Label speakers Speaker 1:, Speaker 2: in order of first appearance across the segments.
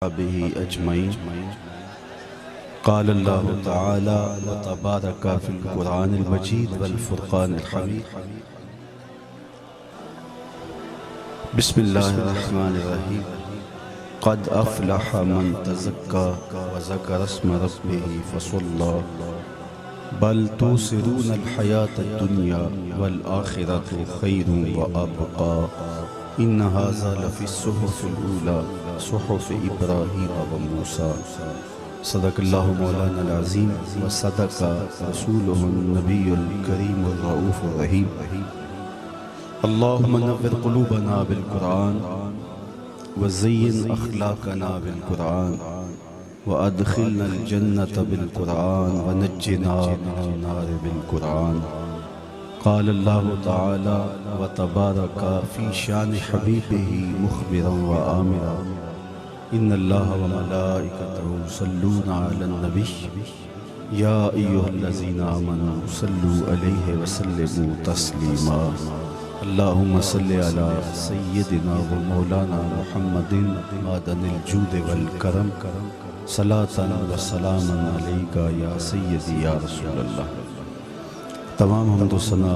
Speaker 1: به أجمعين. قال الله تعالى وتبارك في القرآن المجيد والفرقان الحميد. بسم الله الرحمن الرحيم. قد أفلح من تزكى وذكر اسم ربه فصلى بل توصرون الحياة الدنيا والآخرة خير وأبقى إن هذا لفي الصحف الأولى صحف إبراهيم وموسى. صدق الله مولانا العظيم وصدق رسوله النبي الكريم الرؤوف الرحيم. اللهم نور قلوبنا بالقرآن وزين أخلاقنا بالقرآن وأدخلنا الجنة بالقرآن ونجنا من النار بالقرآن. قال الله تعالى وتبارك في شان حبيبه مخبرا وآمرا إن الله وملائكته يصلون على النبي يا أيها الذين آمنوا صلوا عليه وسلموا تسليما. اللهم صل على سيدنا ومولانا محمد معدن الجود والكرم صلاة وسلاما عليك يا سيدي يا رسول اللہ. تمام حمد و ثنا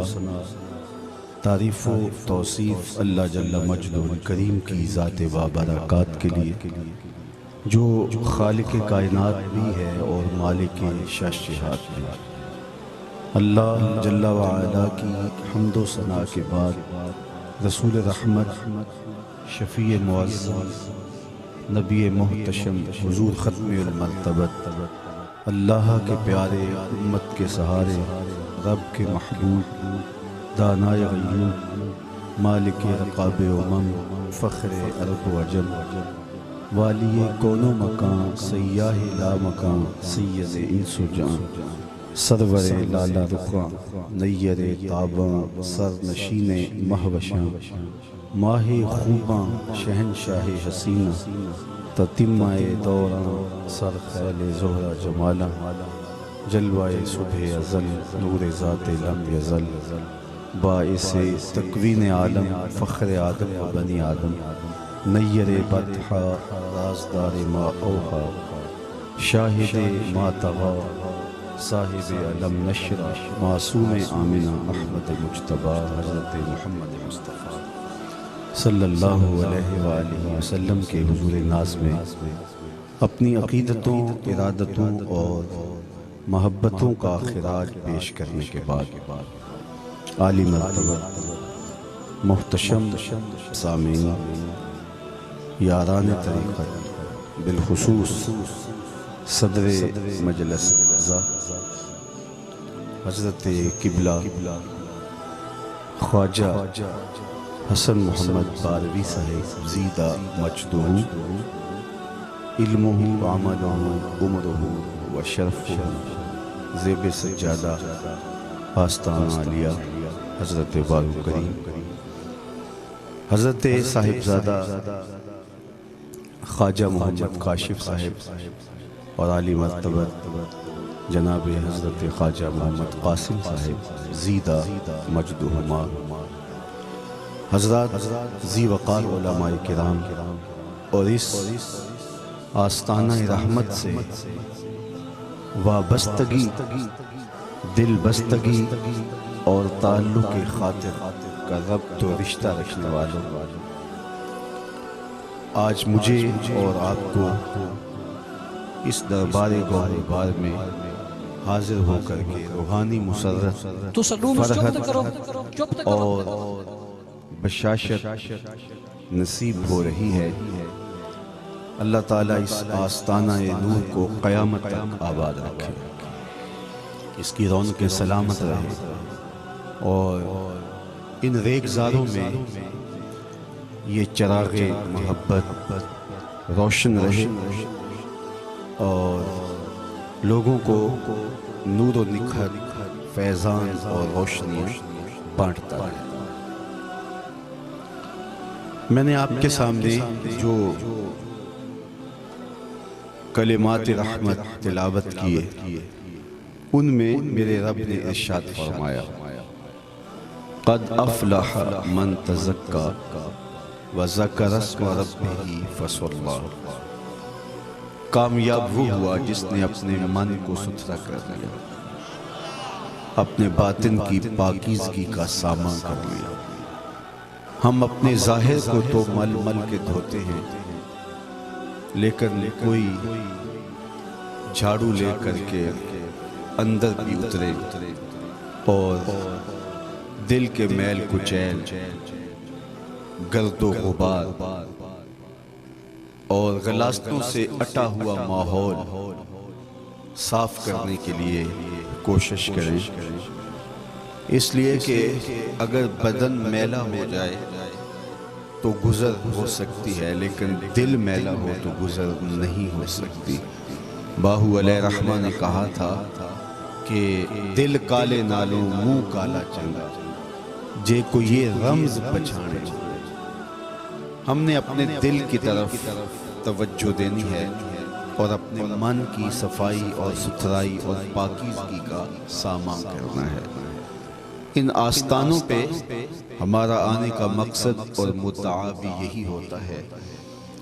Speaker 1: تعریف و توصیف اللہ جل مجدہ الکریم کی ذات بابرکات کے لیے جو خالق کائنات بھی ہے اور مالک شاشہات بھی. اللہ جل وعلا کی حمد و ثنا کے بعد رسول رحمت شفیع معظم نبی محتشم حضور ختم المرتبت اللہ کے پیارے امت کے سہارے رب کے محبوب دانائے غیوب مالک رقاب امم فخر عرب و عجم والی کون و مکان سیاہ لا مکان سید انس و جان سرور لالا رخاں نیر تاباں سر نشین مہوشاں ماہ خوباں شہنشاہ حسینہ تتمہ دوراں سر خیل زہرہ جمالاں جلوائے صبح ازل نور ذات لم یزل باعث تکوین عالم فخر آدم و بنی آدم نیر بطحا رازدار ما اوحا شاہد ما طغا صاحب علم نشرہ معصوم آمنہ احمد مجتبی حضرت محمد مصطفیٰ صلی اللہ علیہ وآلہ وسلم کے حضور ناز میں اپنی عقیدتوں ارادتوں اور محبتوں کا خراج پیش کرنے کے بعد عالی مرتبت محتشم سامعین یاران طریقت بالخصوص صدر مجلس رضا حضرت قبلہ خواجہ حسن محمد باروی صاحب زیدہ مجدہ علمہ عملہ عمرہ و شرفہ زیب سجادہ آستانہ علیہ حضرت بارو کریم حضرت صاحبزادہ خواجہ محمد کاشف صاحب اور عالی مرتبت جناب حضرت خواجہ محمد قاسم صاحب زیدہ مجدہما حضرات ذی وقار علماء کرام اور اس آستانہ رحمت سے وابستگی دل بستگی اور تعلق خاطر کا ربط و رشتہ رکھنے والوں، آج مجھے اور آپ کو اس دربار گوہر بار میں حاضر ہو کر کے روحانی مسرت فرحت اور بشاشت نصیب ہو رہی ہے. اللہ تعالیٰ اس آستانہ نور کو قیامت تک آباد رکھے، اس کی رونقیں سلامت رہے اور ان ریگزاروں میں یہ چراغ محبت روشن رہے اور لوگوں کو نور و نکھر فیضان اور روشنیاں بانٹتا رہے. میں نے آپ کے سامنے جو کلمات رحمت تلاوت کیے ان میں میرے رب نے ارشاد فرمایا قد افلح من تزکا وذکر اسم ربہ فصلی. کامیاب وہ ہوا جس نے اپنے من کو ستھرا کر لیا، اپنے باطن کی پاکیزگی کا سامان کر لیا۔ ہم اپنے ظاہر کو تو مل مل کے دھوتے ہیں، لیکن کوئی جھاڑو لے کر کے اندر بھی اترے اور دل کے میل کچیل، گرد و غبار اور غلاظتوں سے اٹا ہوا ماحول صاف کرنے کے لیے کوشش کریں، اس لیے کہ اگر بدن میلا ہو جائے تو گزر ہو سکتی ہے، لیکن دل میلا ہو تو گزر نہیں ہو سکتی۔ باہو علیہ رحمہ نے کہا تھا کہ دل کالے نالوں منہ کالا چنگا، جے کو یہ رمز پچھانے۔ ہم نے اپنے دل کی طرف توجہ دینی ہے اور اپنے من کی صفائی اور ستھرائی اور پاکیزگی کا سامان کرنا ہے۔ ان آستانوں پہ ہمارا آنے کا مقصد اور مدعا بھی یہی ہوتا ہے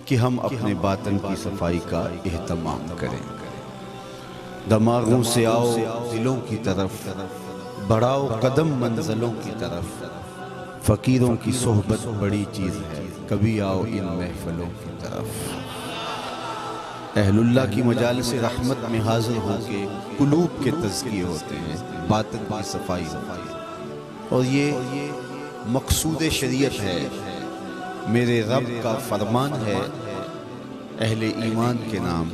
Speaker 1: کہ ہم اپنے باطن کی صفائی کا اہتمام کریں۔ دماغوں سے آؤ دلوں کی طرف، بڑھاؤ قدم منزلوں کی طرف، فقیروں کی صحبت بڑی چیز ہے، کبھی آؤ ان محفلوں کی طرف۔ اہل اللہ کی مجالس رحمت میں حاضر ہو کے قلوب کے تزکیے ہوتے ہیں، باطن کی صفائی ہوتی ہے، اور یہ مقصود شریعت ہے۔ میرے رب کا فرمان ہے اہل ایمان کے نام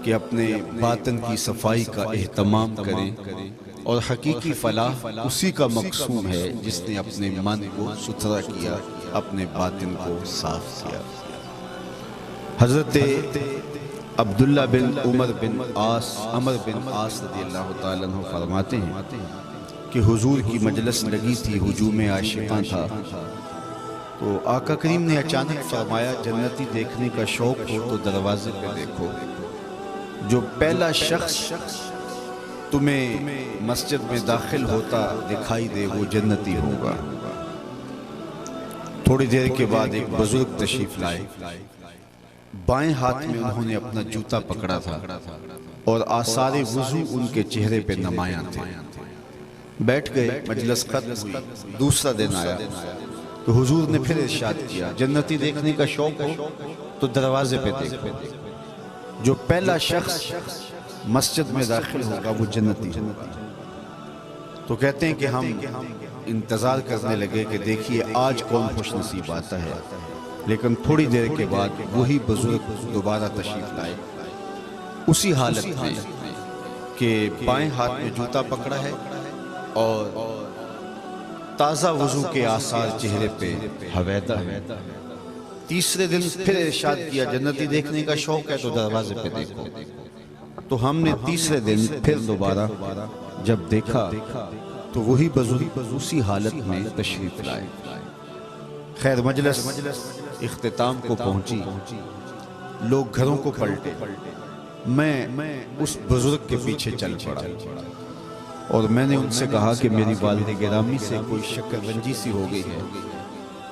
Speaker 1: کہ اپنے باطن کی صفائی کا اہتمام کریں، اور حقیقی فلاح اسی کا مقصود ہے جس نے اپنے من کو ستھرا کیا، اپنے باطن کو صاف کیا۔ حضرت عبداللہ بن عمر بن عاص رضی اللہ تعالیٰ عنہ فرماتے ہیں کہ حضور کی مجلس لگی تھی، ہجوم عاشقاں تھا، تو آقا کریم نے اچانک فرمایا جنتی دیکھنے کا شوق ہو تو دروازے پہ دیکھو، جو پہلا شخص تمہیں مسجد میں داخل ہوتا دکھائی دے وہ جنتی ہوگا۔ تھوڑی دیر کے بعد ایک بزرگ تشریف لائے، بائیں ہاتھ میں انہوں نے اپنا جوتا پکڑا تھا اور آثار وضو ان کے چہرے پہ نمایاں تھے۔ بیٹھ گئے، مجلس ختم ہوئی، دوسرا دن آیا تو حضور نے پھر ارشاد کیا جنتی دیکھنے کا شوق ہو تو دروازے پہ دیکھو، جو پہلا شخص مسجد میں داخل ہوگا وہ جنتی ہوگا۔ تو کہتے ہیں کہ ہم انتظار کرنے لگے کہ دیکھیے آج کون خوش نصیب آتا ہے، لیکن تھوڑی دیر کے بعد وہی بزرگ دوبارہ تشریف لائے، اسی حالت میں کہ بائیں ہاتھ میں جوتا پکڑا ہے اور تازہ وضو کے آثار چہرے پہ حویدہ ہے۔ تیسرے دن پھر ارشاد کیا جنتی دیکھنے کا شوق ہے تو دروازے پہ دیکھو، تو ہم نے تیسرے دن پھر دوبارہ جب دیکھا تو وہی بزرگ اسی حالت میں تشریف لائے۔ خیر مجلس اختتام کو پہنچی، لوگ گھروں کو پلٹے، میں اس بزرگ کے پیچھے چل پڑا اور میں نے ان سے کہا کہ میری والد گرامی سے کوئی شکر رنجی سی ہو گئی ہے،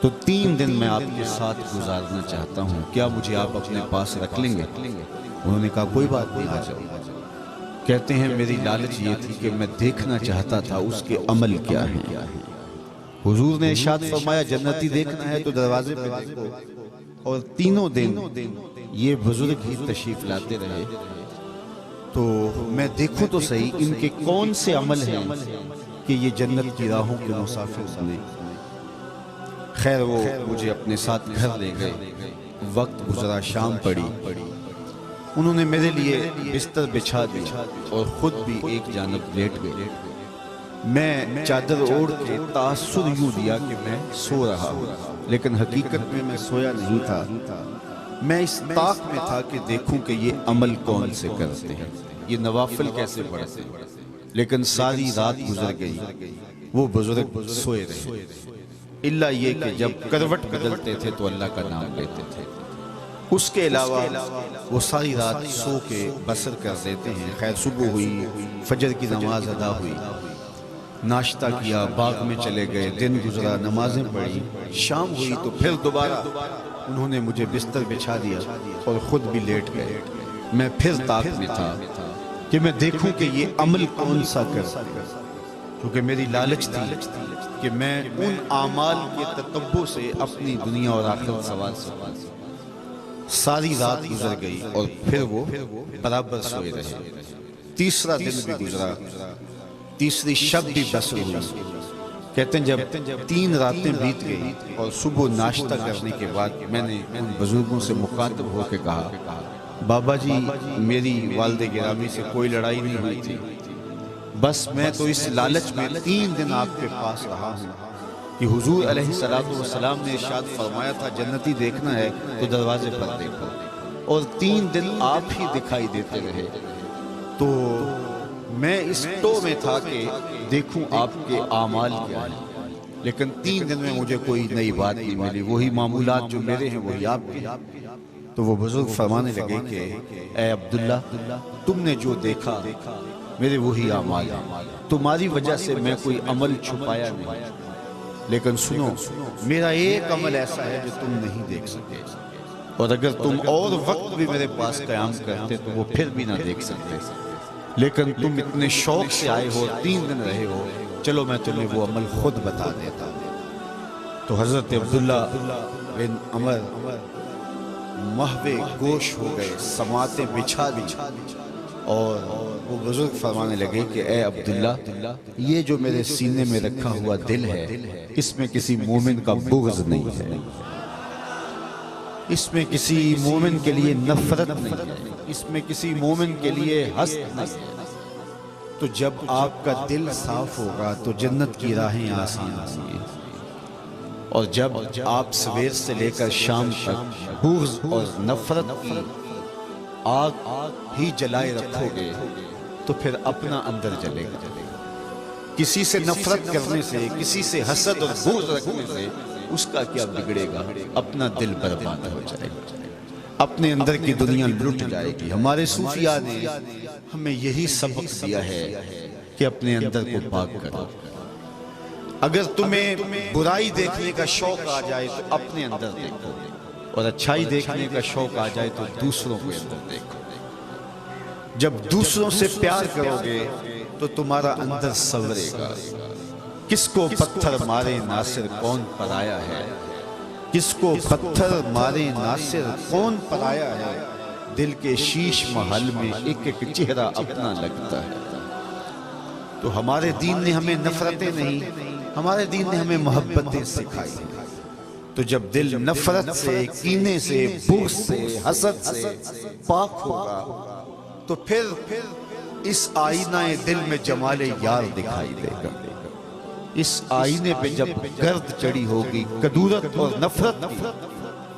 Speaker 1: تو 3 دن میں آپ کے ساتھ گزارنا چاہتا ہوں، کیا مجھے آپ اپنے پاس رکھ لیں گے؟ انہوں نے کہا کوئی بات نہیں، آ جاؤ۔ کہتے ہیں میری لالچ یہ تھی کہ میں دیکھنا چاہتا تھا اس کے عمل کیا ہے۔ حضور نے ارشاد فرمایا جنتی دیکھنا ہے تو دروازے پہ دیکھو، اور تینوں دن یہ بزرگ ہی تشریف لاتے رہے، تو میں دیکھوں تو صحیح ان کے کون سے عمل ہیں کہ یہ جنت کی راہوں کے مسافر بنے۔ خیر وہ مجھے اپنے ساتھ گھر لے گئے، وقت گزرا، شام پڑی، انہوں نے میرے لیے بستر بچھا دیا اور خود بھی ایک جانب لیٹ گئے۔ میں چادر اوڑھ کے تاثر یوں دیا کہ میں سو رہا ہوں، لیکن حقیقت میں سویا نہیں تھا، میں اس طاق میں تھا کہ دیکھوں کہ یہ عمل کون سے کرتے ہیں، یہ نوافل کیسے پڑھتے ہیں۔ لیکن ساری رات گزر گئی، وہ بزرگ سوئے رہے، اللہ یہ کہ جب کروٹ بدلتے تھے تو اللہ کا نام لیتے تھے، اس کے علاوہ وہ ساری رات سو کے بسر کر دیتے ہیں۔ خیر صبح ہوئی، فجر کی نماز ادا ہوئی، ناشتہ کیا، باغ میں چلے گئے، دن گزرا، نمازیں پڑھی، شام ہوئی تو پھر دوبارہ انہوں نے مجھے بستر بچھا دیا اور خود بھی لیٹ گئے۔ میں پھر طاق میں تھا کہ میں دیکھوں کہ یہ عمل کون سا کرتا ہے، کیونکہ میری لالچ تھی کہ میں ان اعمال کے تتبع سے اپنی دنیا اور آخرت سوال سکوں۔ ساری رات گزر گئی اور پھر وہ برابر سوئے رہے۔ تیسرا دن بھی گزرا، تیسری شب بھی بسر ہوئی۔ کہتے ہیں جب 3 راتیں بیت گئی اور صبح ناشتہ کرنے کے بعد میں نے ان بزرگوں سے مخاطب ہو کے کہا، بابا جی میری والد گرامی سے کوئی لڑائی نہیں ہوئی تھی، بس میں تو اس لالچ میں 3 دن آپ کے پاس رہا ہوں کہ حضور علیہ السلام نے ارشاد فرمایا تھا جنتی دیکھنا ہے تو دروازے پر دیکھو، اور 3 دن آپ ہی دکھائی دیتے رہے، تو میں اس ٹو میں تھا کہ دیکھوں آپ کے اعمال کیا ہیں، لیکن 3 دن میں مجھے کوئی نئی بات نہیں ملی، وہی معمولات جو میرے ہیں وہی آپ کے۔ تو وہ بزرگ فرمانے لگے کہ اے عبداللہ تم نے جو دیکھا میرے وہی اعمال ہیں، تمہاری وجہ سے میں کوئی عمل چھپایا نہیں، لیکن سنو میرا ایک عمل ایسا ہے جو تم نہیں دیکھ سکتے، اور اگر تم اور وقت بھی میرے پاس قیام کرتے تو وہ پھر بھی نہ دیکھ سکتے، لیکن تم اتنے شوق سے آئے ہو، 3 دن رہے ہو، چلو میں تمہیں وہ عمل خود بتا دیتا ہوں۔ تو حضرت عبداللہ بن عمر محو گوش ہو گئے، سماعتیں بچھا دی، اور وہ بزرگ فرمانے لگے کہ اے عبداللہ یہ جو میرے سینے میں رکھا ہوا دل ہے اس میں کسی مومن کا بغض نہیں ہے، اس میں کسی مومن کے لیے نفرت نہیں ہے، اس میں کسی مومن کے لیے حسد نہیں ہے۔ تو جب آپ کا دل صاف ہوگا تو جنت کی راہیں آسان ہوں گی، اور جب آپ سویر سے لے کر شام تک بغض اور نفرت کی آگ ہی جلائے رکھو گے تو پھر اپنا اندر جلے گا۔ کسی سے نفرت کرنے سے، کسی سے حسد اور بغض رکھنے سے اس کا کیا بگڑے گا؟ اپنا دل برباد ہو جائے گا، اپنے اندر کی دنیا لٹ جائے گی۔ ہمارے صوفیاء نے ہمیں یہی سبق دیا ہے کہ اپنے اندر کو پاک کرو۔ اگر تمہیں برائی دیکھنے کا شوق آ جائے تو اپنے اندر دیکھو، اور اچھائی دیکھنے کا شوق آ جائے تو دوسروں کے اندر دیکھو۔ جب دوسروں سے پیار کرو گے تو تمہارا اندر سنورے گا۔ کس کو پتھر مارے ناصر کون پرایا ہے، کس کو پتھر مارے ناصر کون پرایا ہے، دل کے شیش محل میں ایک ایک چہرہ اپنا لگتا ہے۔ تو ہمارے دین نے ہمیں نفرتیں نہیں، ہمارے دین نے ہمیں محبتیں سکھائی۔ تو جب دل نفرت سے، کینے سے، بغض سے، حسد سے پاک ہوگا تو پھر اس آئینہ دل میں جمال یار دکھائی دے گا۔ اس آئینے پہ جب گرد چڑھی ہوگی کدورت اور نفرت کی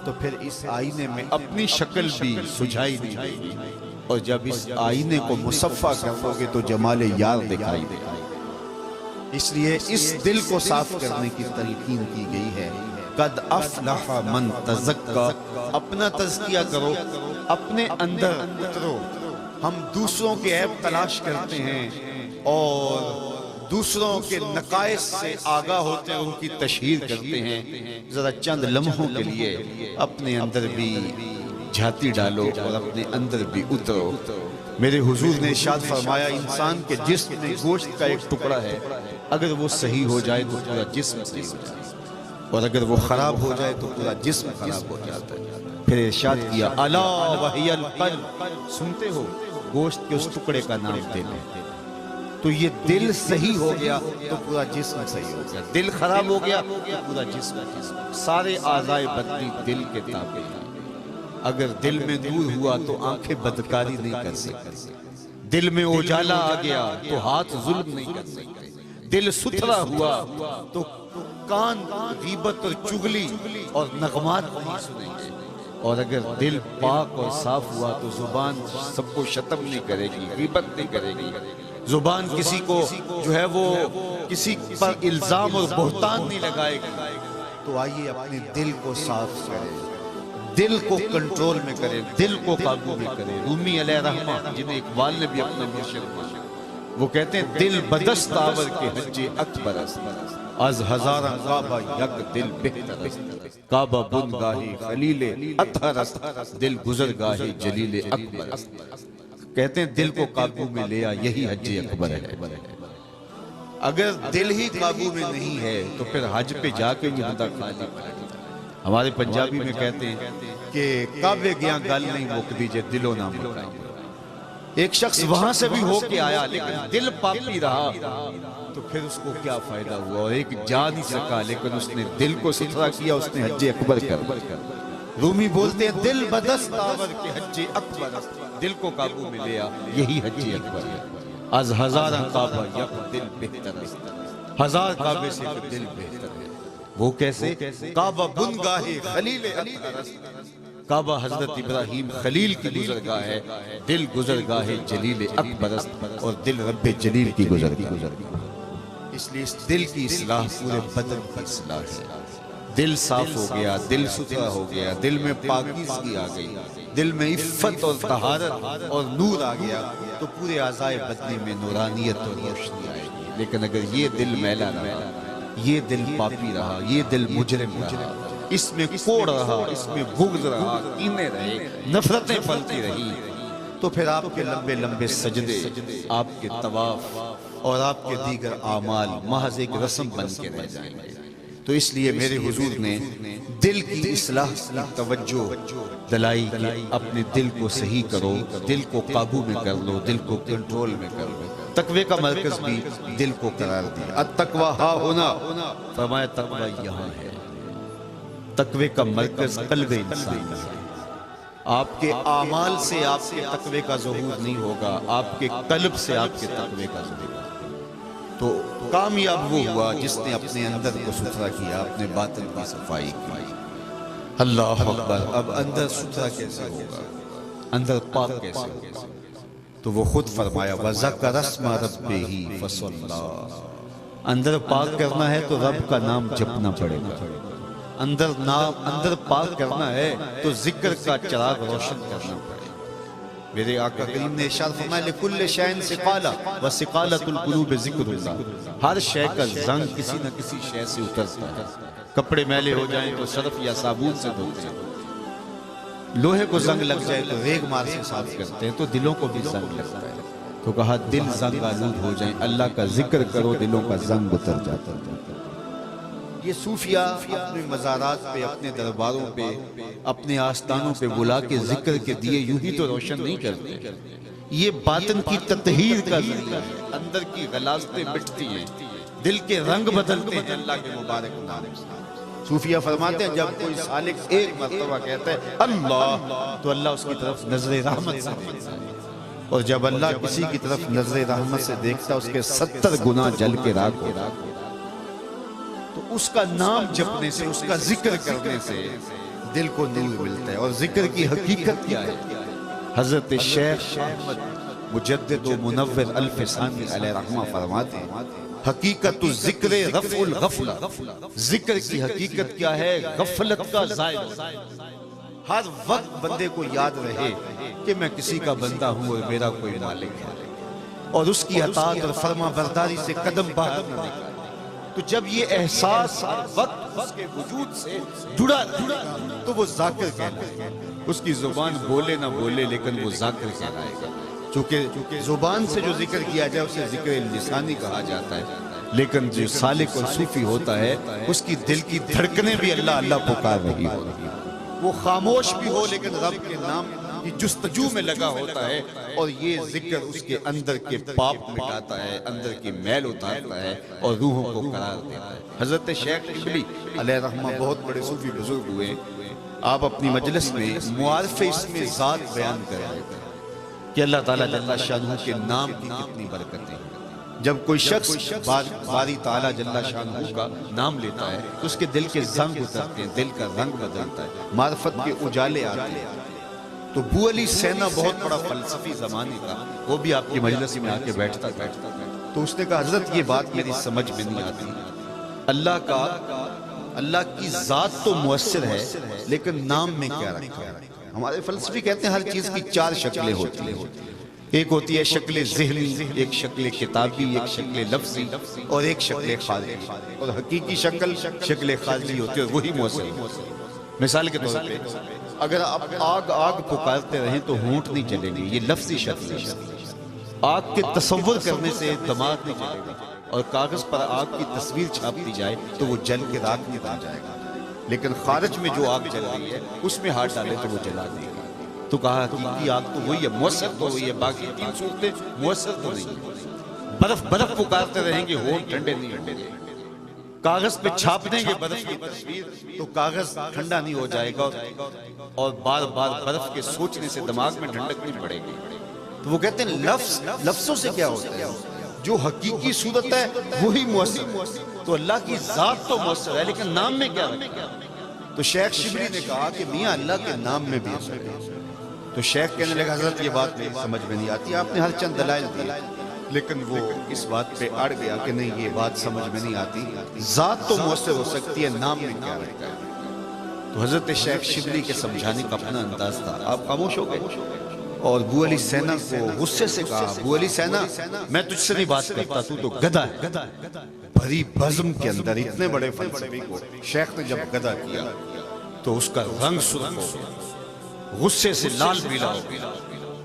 Speaker 1: تو پھر اس آئینے میں اپنی شکل بھی سجھائی نہیں دے گی، اور جب اس آئینے کو مصفح کرو گے تو جمال یار دکھائی دے گا۔ اس لیے اس دل کو صاف کرنے کی تلقین کی گئی ہے، قد افلح من تزکا، اپنا تزکیہ کرو، اپنے اندر اترو۔ ہم دوسروں کے عیب تلاش کرتے ہیں اور دوسروں کے نقائص سے آگاہ ہوتے ہیں، ان کی تشہیر کرتے ہیں۔ ذرا چند لمحوں کے لیے اپنے اندر بھی جھاتی ڈالو اور اپنے اندر بھی اترو۔ میرے حضور نے ارشاد فرمایا انسان کے جسم میں گوشت کا ایک ٹکڑا ہے، اگر وہ صحیح ہو جائے تو پورا جسم صحیح ہو جائے، اور اگر وہ خراب ہو جائے تو پورا جسم خراب ہو جاتا ہے۔ پھر ارشاد کیا الا وہی القلب، سنتے ہو گوشت کے اس ٹکڑے کا نام دل ہے۔ تو یہ دل صحیح ہو گیا تو پورا جسم صحیح ہو گیا، دل خراب ہو گیا تو پورا جسم۔ سارے اعضائے بدنی دل کے تابع ہیں۔ اگر دل میں نور ہوا تو آنکھیں بدکاری نہیں کر سکتی، دل میں اجالا آ گیا تو ہاتھ ظلم نہیں کر سکتے، دل ستھرا ہوا تو کان غیبت اور چغلی اور نغمات نہیں سنیں گے، اور اگر دل پاک اور صاف ہوا تو زبان سب کو شتم نہیں کرے گی، غیبت نہیں کرے گی، زبان کسی کو جو ہے وہ کسی پر الزام اور بہتان نہیں لگائے گی۔ تو آئیے اپنے دل کو صاف کریں، دل کو کنٹرول میں کریں، دل کو قابو میں کریں۔ رومی علیہ رحمہ جنہیں اقبال نے بھی اپنا مرشد مانا، وہ کہتے ہیں دل بدست آور کے حج اکبر است، از ہزاراں کعبہ یک دل بہتر است کعبہ بن گاہی خلیل اطہر است دل گزر گاہی جلیل اکبر است کہتے ہیں دل کو قابو میں لیا یہی حج اکبر ہے اگر دل ہی قابو میں نہیں ہے تو پھر حج پہ جا کے بھی بندہ خالی ہمارے پنجابی میں کہتے ہیں کہ کعبے گیا گل نہیں موک دیجئے دلوں نہ مکائی ایک شخص وہاں سے بھی ہو کے آیا لیکن دل پاپی رہا تو پھر اس کو کیا فائدہ ہوا اور ایک جا نہیں سکا لیکن اس نے دل کو ستھرا کیا اس نے حج اکبر کر رومی بولتے ہیں دل بدست آور کے حج اکبر دل کو قابو میں لیا یہی حج اکبر ہے از ہزاراں کعبہ یک دل بہتر است ہزار کعبے سے ایک دل بہتر ہے وہ کیسے کعبہ بنگاہ خلیل اطہر است کعبہ حضرت ابراہیم خلیل کی گزرگاہ ہے دل گزرگاہ جلیل اکبر است اور دل رب جلیل کی گزرگاہ اس لیے اس دل کی اصلاح پورے بدن کی اصلاح ہے دل صاف ہو گیا دل ستھرا ہو گیا دل میں پاکیزگی آ گئی دل میں عفت اور طہارت اور نور آ گیا تو پورے اعضائے بدنی میں نورانیت اور روشنی آئے گی لیکن اگر یہ دل میلا رہا یہ دل پاپی رہا یہ دل مجرم رہا اس میں کوڑ رہا اس میں بغض رہا کینے رہے نفرتیں پھلتی رہی تو پھر آپ کے لمبے لمبے سجدے آپ کے طواف اور آپ کے دیگر اعمال محض ایک رسم بن کے رہ جائیں گے تو اس لیے میرے حضور نے دل کی اصلاح کی توجہ دلائی کہ اپنے دل کو صحیح کرو دل کو قابو میں کر لو دل کو کنٹرول میں کر لو تقوی کا مرکز بھی دل کو قرار دیا التقوی ہا ہونا فرمایا تقوی یہاں ہے تقوی کا مرکز قلب انسان ہے آپ کے اعمال سے آپ کے تقوی کا ظہور نہیں ہوگا آپ کے قلب سے آپ کے تقوی کا ظہور ہوگا تو کامیاب وہ ہوا جس نے اپنے اندر کو ستھرا کیا اپنے باطن کی صفائی کی اللہ اکبر اب اندر ستھرا کیسے ہوگا اندر پاک کیسے ہوگا تو وہ خود فرمایا وَذَكَرَ اسْمَ رَبِّهِ فَصَلَّى اندر پاک کرنا ہے تو رب کا نام جپنا پڑے گا اندر پاک کرنا ہے تو ذکر کا چراغ روشن کرنا پڑے گا میرے آقا کریم نے ارشاد فرمایا لِكُلِّ شَيْءٍ سِقَالَةٌ وَسِقَالَةُ الْقُلُوبِ ذِكْرُ اللَّهِ ہر شے کا زنگ کسی نہ کسی شے سے اترتا ہے کپڑے میلے ہو جائیں تو صرف یا صابون سے دھوتے ہیں لوہے کو زنگ لگ جائے تو ریگ مار سے صاف کرتے ہیں تو دلوں کو بھی زنگ لگتا ہے تو کہا دل زنگ آلود ہو جائیں اللہ کا ذکر کرو دلوں کا زنگ اتر جاتا ہے یہ صوفیہ اپنے مزارات پہ اپنے درباروں پہ اپنے آستانوں پہ بلا کے ذکر کے دیے یوں ہی تو روشن نہیں کرتے یہ باطن کی تطہیر کا ذریعہ ہے اندر کی غلاظتیں مٹتی ہیں دل کے رنگ بدلتے ہیں اللہ کے مبارک نام سے صوفیہ فرماتے ہیں جب کوئی سالک ایک مرتبہ کہتا ہے اللہ تو اللہ اس کی طرف نظر رحمت سے دیکھتا ہے اور جب اللہ کسی کی طرف نظر رحمت سے دیکھتا ہے اس کے 70 گناہ جل کے راکھ ہوتا ہے تو اس کا نام جپنے سے اس کا ذکر کرنے سے دل کو نور ملتا ہے اور ذکر کی حقیقت کیا ہے حضرت شیخ احمد مجدد و منور الفسانی علیہ رحمہ فرماتے ہیں حقیقت ذکر رفع الغفلہ ذکر کی حقیقت کیا ہے غفلت کا زائل ہر وقت بندے کو یاد رہے کہ میں کسی کا بندہ ہوں اور میرا کوئی مالک ہے اور اس کی اطاعت اور فرما برداری سے قدم باہر نہ نکالے تو جب یہ احساس ہر وقت اس کے وجود سے جڑا تو وہ ذاکر کہلائے گا اس کی زبان بولے نہ بولے لیکن وہ ذاکر کہلائے گا چونکہ زبان سے جو ذکر کیا جائے اسے ذکر لسانی کہا جاتا ہے لیکن جو سالک اور صوفی ہوتا ہے اس کی دل کی دھڑکنیں بھی اللہ اللہ پکار رہی ہوتی وہ خاموش بھی ہو لیکن رب کے نام کی جستجو میں لگا ہوتا ہے اور یہ ذکر اس کے اندر کے پاپ مٹاتا ہے اندر کی میل اتارتا ہے اور روحوں کو قرار دیتا ہے حضرت شیخ شبلی علیہ رحمہ بہت بڑے صوفی بزرگ ہوئے آپ اپنی مجلس میں معارف اسم ذات بیان کر رہے تھے کہ اللہ تعالیٰ جل شانہ کے نام کی کتنی برکتیں جب کوئی شخص باری تعالیٰ جل شانہ کا نام لیتا ہے تو اس کے دل کے زنگ اترتے ہیں دل کا رنگ بدلتا ہے معرفت کے اجالے آتے ہیں تو بو علی سینا بہت بڑا فلسفی زمانے کا وہ بھی آپ کی مجلس میں آ کے بیٹھتا تو اس نے کہا حضرت یہ بات میری سمجھ میں نہیں آتی اللہ کی ذات تو مؤثر ہے لیکن نام میں کیا رکھا ہے ہمارے فلسفی کہتے ہیں ہر چیز کی 4 شکلیں ہوتی ہیں ایک ہوتی ہے شکل ذہنی، ایک شکل کتابی، ایک شکل لفظی اور ایک شکل خارجی، اور حقیقی شکل خارجی ہوتی ہے، وہی مؤثر ہے۔ مثال کے طور پہ اگر آپ آگ آگ پکارتے رہیں تو ہونٹ نہیں چلے گی، یہ لفظی شکل ہے۔ آگ کے تصور کرنے سے دماغ نہیں چلے گا، اور کاغذ پر آگ کی تصویر چھاپ دی جائے تو وہ جل کے راکھ نہیں بن جائے گا، لیکن خارج میں جو آگ جل رہی ہے اس میں ہاتھ ڈالے تو وہ جلا دے گا۔ تو کہا حقیقی آگ تو وہی ہے، مؤثر تو وہی ہے، باقی تین صورتیں مؤثر تو نہیں ہے۔ برف پکارتے رہیں گے، ہونٹ ٹھنڈے نہیں ہوں گے۔ کاغذ پہ چھاپ دیں گے برف کی تصویر تو کاغذ ٹھنڈا نہیں ہو جائے گا، اور بار بار برف کے سوچنے سے دماغ میں ٹھنڈک نہیں پڑے گی۔ تو وہ کہتے ہیں لفظوں سے کیا ہوتا ہے، جو حقیقی صورت ہے وہی مؤثر۔ تو اللہ کی ذات تو مؤثر ہے، لیکن نام میں کیا رکھا؟ تو شیخ شبلی نے کہا کہ میاں اللہ کے نام میں بھی اثر ہے۔ تو شیخ کہنے لگا حضرت یہ بات سمجھ میں نہیں آتی، آپ نے ہر چند دلائل دیے، لیکن وہ اس بات پہ اڑ گیا کہ نہیں یہ بات سمجھ میں نہیں آتی، ذات تو مؤثر ہو سکتی ہے، نام میں کیا رکھا ہے؟ تو حضرت شیخ شبلی کے سمجھانے کا اپنا انداز تھا، آپ خاموش ہو گئے اور ابو علی سینا کو غصے سے کہا، ابو علی سینا میں تجھ سے نہیں بات کرتا، تو گدھا ہے۔ بھری بزم کے اندر اتنے بڑے فلسفی کو شیخ نے جب گدھا کیا تو اس کا رنگ سرخ ہو گیا، غصے سے لال پیلا ہو گیا۔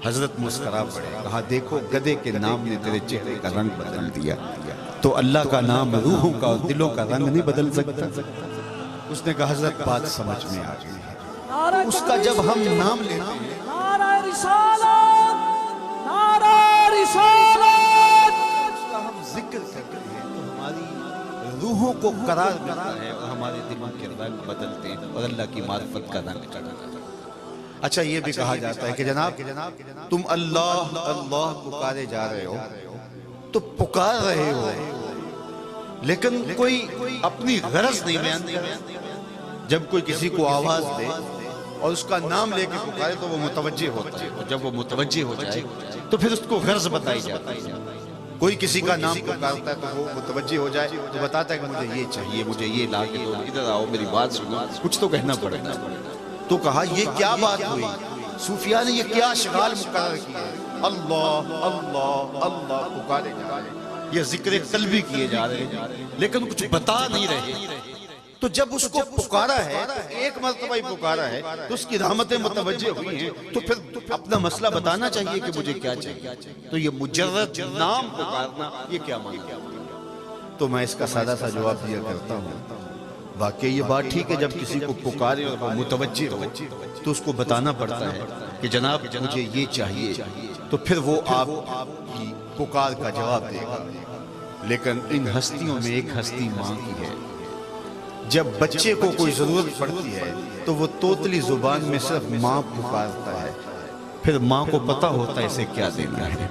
Speaker 1: حضرت مسکرا پڑے، کہا دیکھو گدھے کے نام نے تیرے چہرے کا رنگ بدل دیا، تو اللہ کا نام روحوں کا اور دلوں کا رنگ نہیں بدل سکتا؟ اس نے کہا حضرت بات سمجھ میں آ گئی ہے، اس کا جب ہم نام لیتے ہیں،
Speaker 2: نعرہ رسالت، نعرہ رسالت،
Speaker 1: اس کا ہم ذکر کرتے ہیں تو ہماری روحوں کو قرار ملتا ہے اور ہمارے دلوں کے رنگ بدلتے ہیں اور اللہ کی معرفت کا رنگ چڑھتا ہے۔ اچھا یہ بھی کہا جاتا ہے کہ جناب تم اللہ اللہ پکارے جا رہے ہو، تو پکار رہے ہو لیکن کوئی اپنی غرض نہیں بیان کرتا۔ جب کوئی کسی کو آواز دے اور اس کا نام لے کے پکارے تو وہ متوجہ ہوتا ہے، اور جب وہ متوجہ ہو جائے تو پھر اس کو غرض بتائی جاتی ہے۔ کوئی کسی کا نام پکارتا ہے تو وہ متوجہ ہو جائے تو بتاتا ہے کہ مجھے یہ چاہیے، مجھے یہ لا کے دو، ادھر آؤ میری بات سنو، کچھ تو کہنا پڑے گا۔ تو کہا یہ کیا بات ہوئی، صوفیاء نے یہ کیا اشغال مقرر کیا ہے، اللہ اللہ اللہ پکارے جا رہے ہیں، یہ ذکر قلبی کیے جا رہے ہیں لیکن کچھ بتا نہیں رہے۔ تو جب اس کو پکارا ہے تو ایک مرتبہ ہی پکارا ہے تو اس کی رحمتیں متوجہ ہوئی ہیں، تو پھر اپنا مسئلہ بتانا چاہیے کہ مجھے کیا چاہیے۔ تو یہ مجرد نام پکارنا یہ کیا معنی؟ تو میں اس کا سادہ سا جواب دیا کرتا ہوں، واقعی یہ بات ٹھیک ہے جب کسی کو پکارے اور وہ متوجہ ہو تو اس کو بتانا پڑتا ہے کہ جناب مجھے یہ چاہیے، تو پھر وہ آپ کی پکار کا جواب دے گا۔ لیکن ان ہستیوں میں ایک ہستی ماں کی ہے، جب بچے کو کوئی ضرورت پڑتی ہے تو وہ توتلی زبان میں صرف ماں پکارتا ہے، پھر ماں کو پتہ ہوتا ہے اسے کیا دینا ہے،